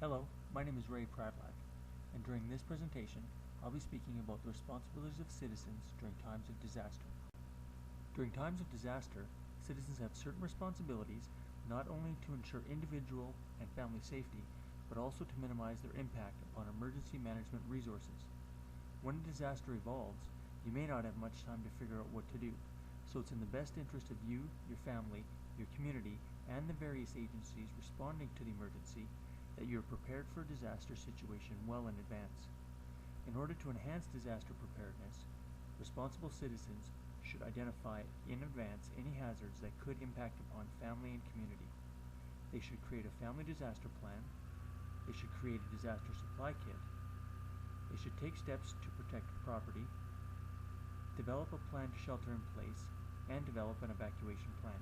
Hello, my name is Ray Pradlak, and during this presentation, I'll be speaking about the responsibilities of citizens during times of disaster. During times of disaster, citizens have certain responsibilities not only to ensure individual and family safety, but also to minimize their impact upon emergency management resources. When a disaster evolves, you may not have much time to figure out what to do, so it's in the best interest of you, your family, your community, and the various agencies responding to the emergency that you are prepared for a disaster situation well in advance. In order to enhance disaster preparedness, responsible citizens should identify in advance any hazards that could impact upon family and community. They should create a family disaster plan. They should create a disaster supply kit. They should take steps to protect property, develop a plan to shelter in place, and develop an evacuation plan.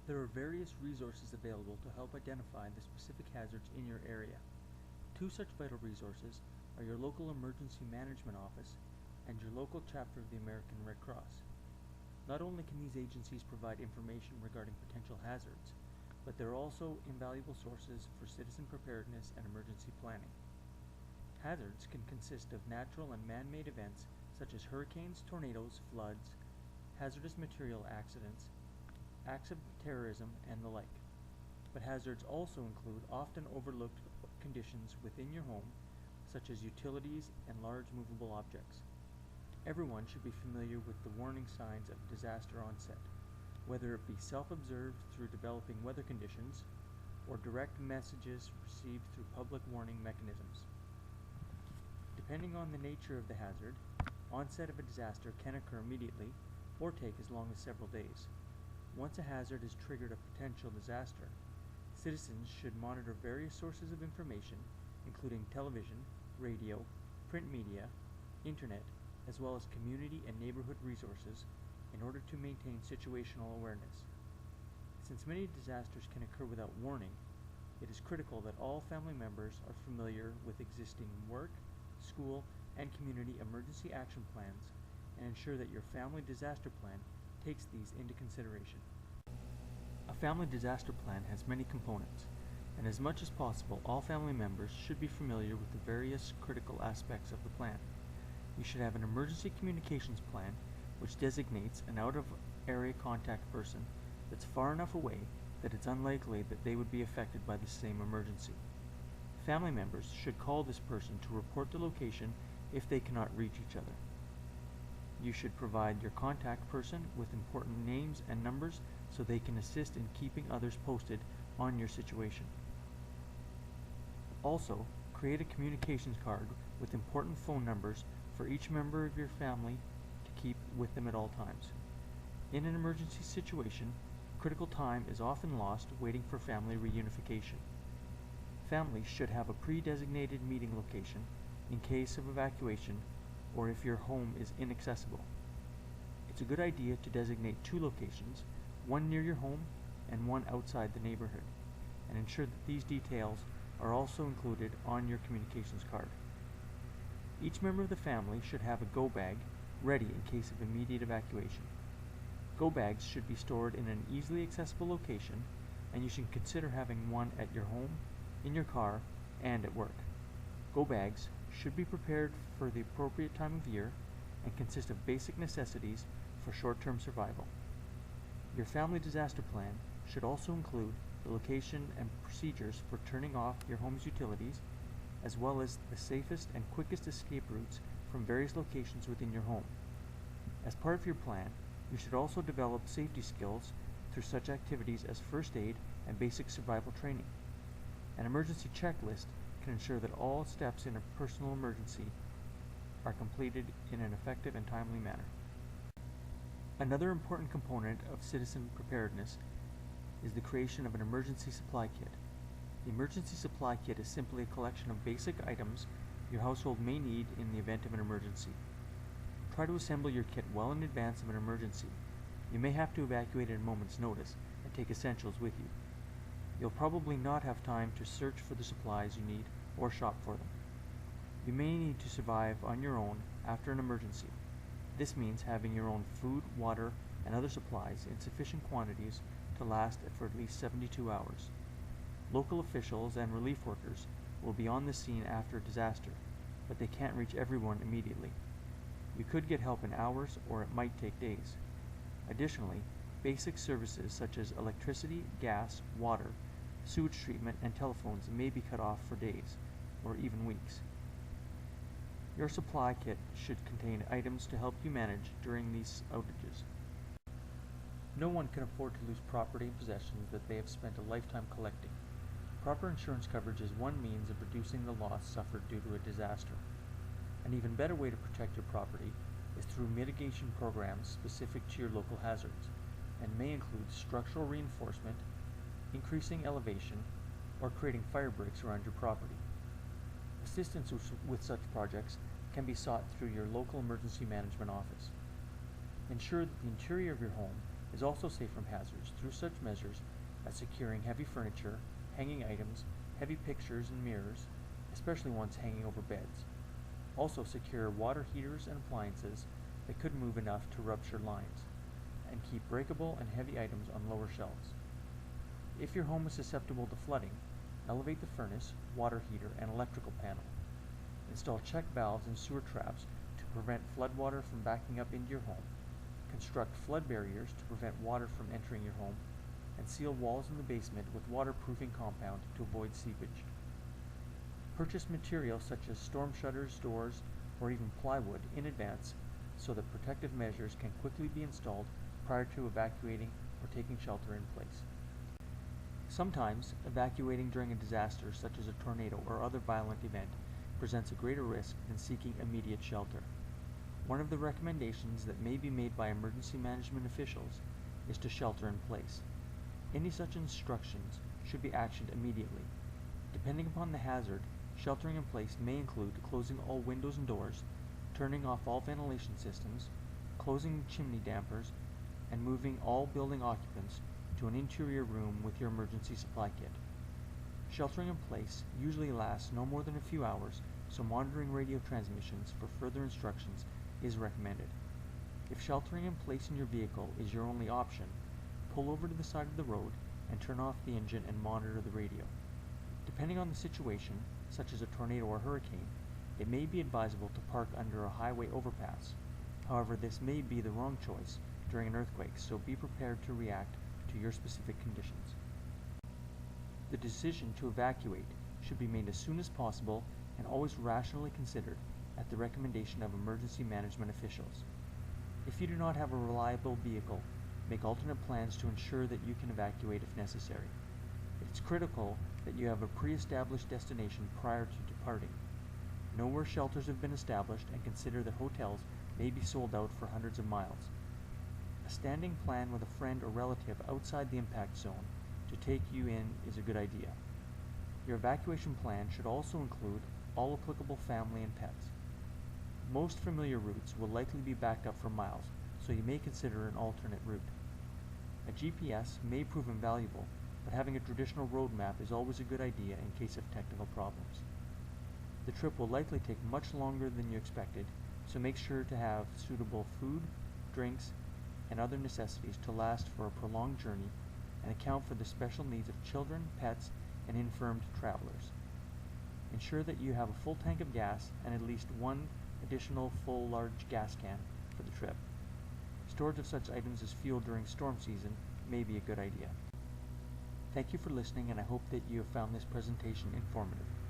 There are various resources available to help identify the specific hazards in your area. Two such vital resources are your local emergency management office and your local chapter of the American Red Cross. Not only can these agencies provide information regarding potential hazards, but they're also invaluable sources for citizen preparedness and emergency planning. Hazards can consist of natural and man-made events such as hurricanes, tornadoes, floods, hazardous material accidents, acts of terrorism, and the like. But hazards also include often overlooked conditions within your home, such as utilities and large movable objects. Everyone should be familiar with the warning signs of disaster onset, whether it be self-observed through developing weather conditions or direct messages received through public warning mechanisms. Depending on the nature of the hazard, onset of a disaster can occur immediately or take as long as several days. Once a hazard has triggered a potential disaster, citizens should monitor various sources of information, including television, radio, print media, internet, as well as community and neighborhood resources, in order to maintain situational awareness. Since many disasters can occur without warning, it is critical that all family members are familiar with existing work, school, and community emergency action plans, and ensure that your family disaster plan takes these into consideration. A family disaster plan has many components, and as much as possible, all family members should be familiar with the various critical aspects of the plan. You should have an emergency communications plan which designates an out-of-area contact person that's far enough away that it's unlikely that they would be affected by the same emergency. Family members should call this person to report the location if they cannot reach each other. You should provide your contact person with important names and numbers so they can assist in keeping others posted on your situation. Also, create a communications card with important phone numbers for each member of your family to keep with them at all times. In an emergency situation, critical time is often lost waiting for family reunification. Families should have a pre-designated meeting location in case of evacuation or if your home is inaccessible. It's a good idea to designate two locations, one near your home and one outside the neighborhood, and ensure that these details are also included on your communications card. Each member of the family should have a go bag ready in case of immediate evacuation. Go bags should be stored in an easily accessible location, and you should consider having one at your home, in your car, and at work. Go bags should be prepared for the appropriate time of year and consist of basic necessities for short-term survival. Your family disaster plan should also include the location and procedures for turning off your home's utilities, as well as the safest and quickest escape routes from various locations within your home. As part of your plan, you should also develop safety skills through such activities as first aid and basic survival training. An emergency checklist can ensure that all steps in a personal emergency are completed in an effective and timely manner. Another important component of citizen preparedness is the creation of an emergency supply kit. The emergency supply kit is simply a collection of basic items your household may need in the event of an emergency. Try to assemble your kit well in advance of an emergency. You may have to evacuate at a moment's notice and take essentials with you. You'll probably not have time to search for the supplies you need or shop for them. You may need to survive on your own after an emergency. This means having your own food, water, and other supplies in sufficient quantities to last for at least 72 hours. Local officials and relief workers will be on the scene after a disaster, but they can't reach everyone immediately. You could get help in hours, or it might take days. Additionally, basic services such as electricity, gas, water, sewage treatment, and telephones may be cut off for days, or even weeks. Your supply kit should contain items to help you manage during these outages. No one can afford to lose property and possessions that they have spent a lifetime collecting. Proper insurance coverage is one means of reducing the loss suffered due to a disaster. An even better way to protect your property is through mitigation programs specific to your local hazards, and may include structural reinforcement, increasing elevation, or creating fire breaks around your property. Assistance with such projects can be sought through your local emergency management office. Ensure that the interior of your home is also safe from hazards through such measures as securing heavy furniture, hanging items, heavy pictures and mirrors, especially ones hanging over beds. Also secure water heaters and appliances that could move enough to rupture lines, and keep breakable and heavy items on lower shelves. If your home is susceptible to flooding, elevate the furnace, water heater, and electrical panel. Install check valves and sewer traps to prevent floodwater from backing up into your home. Construct flood barriers to prevent water from entering your home, and seal walls in the basement with waterproofing compound to avoid seepage. Purchase materials such as storm shutters, doors, or even plywood in advance so that protective measures can quickly be installed prior to evacuating or taking shelter in place. Sometimes, evacuating during a disaster such as a tornado or other violent event presents a greater risk than seeking immediate shelter. One of the recommendations that may be made by emergency management officials is to shelter in place. Any such instructions should be actioned immediately. Depending upon the hazard, sheltering in place may include closing all windows and doors, turning off all ventilation systems, closing chimney dampers, and moving all building occupants to an interior room with your emergency supply kit. Sheltering in place usually lasts no more than a few hours, so monitoring radio transmissions for further instructions is recommended. If sheltering in place in your vehicle is your only option, pull over to the side of the road and turn off the engine and monitor the radio. Depending on the situation, such as a tornado or hurricane, it may be advisable to park under a highway overpass. However, this may be the wrong choice during an earthquake, so be prepared to react to your specific conditions. The decision to evacuate should be made as soon as possible and always rationally considered at the recommendation of emergency management officials. If you do not have a reliable vehicle, make alternate plans to ensure that you can evacuate if necessary. It's critical that you have a pre-established destination prior to departing. Know where shelters have been established and consider that hotels may be sold out for hundreds of miles. A standing plan with a friend or relative outside the impact zone to take you in is a good idea. Your evacuation plan should also include all applicable family and pets. Most familiar routes will likely be backed up for miles, so you may consider an alternate route. A GPS may prove invaluable, but having a traditional road map is always a good idea in case of technical problems. The trip will likely take much longer than you expected, so make sure to have suitable food, drinks, and other necessities to last for a prolonged journey, and account for the special needs of children, pets, and infirmed travelers. Ensure that you have a full tank of gas and at least one additional full large gas can for the trip. Storage of such items as fuel during storm season may be a good idea. Thank you for listening, and I hope that you have found this presentation informative.